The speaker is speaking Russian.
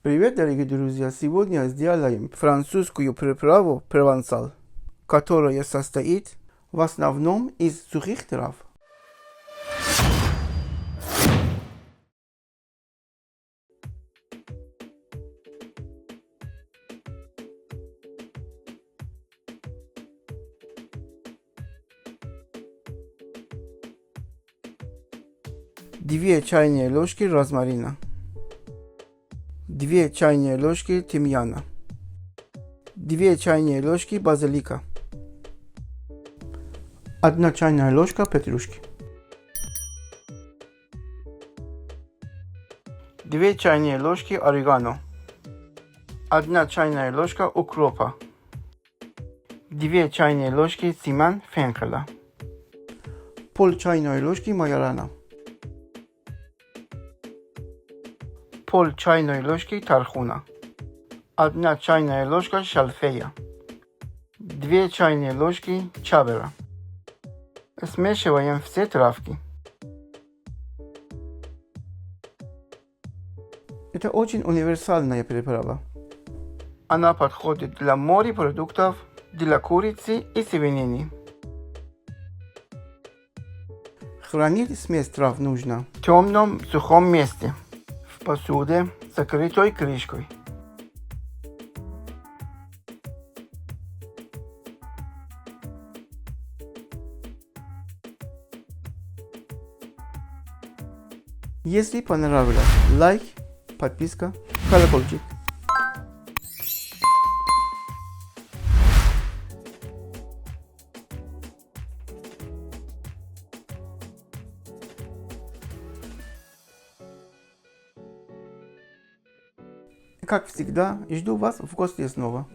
Привет, дорогие друзья! Сегодня сделаем французскую приправу провансаль, которая состоит в основном из сухих трав. Две чайные ложки розмарина. 2 чайные ложки тимьяна. 2 чайные ложки базилика. 1 чайная ложка петрушки. 2 чайные ложки орегано. 1 чайная ложка укропа. 2 чайные ложки семян фенхеля. Пол чайной ложки майорана. Пол чайной ложки тархуна. 1 чайная ложка шалфея. 2 чайные ложки чабера. Смешиваем все травки. Это очень универсальная приправа. Она подходит для морепродуктов, для курицы и свинины. Хранить смесь трав нужно в темном сухом месте, в посуде, закрытой крышкой. Если понравилось, лайк, подписка, колокольчик. Как всегда, жду вас в гости снова.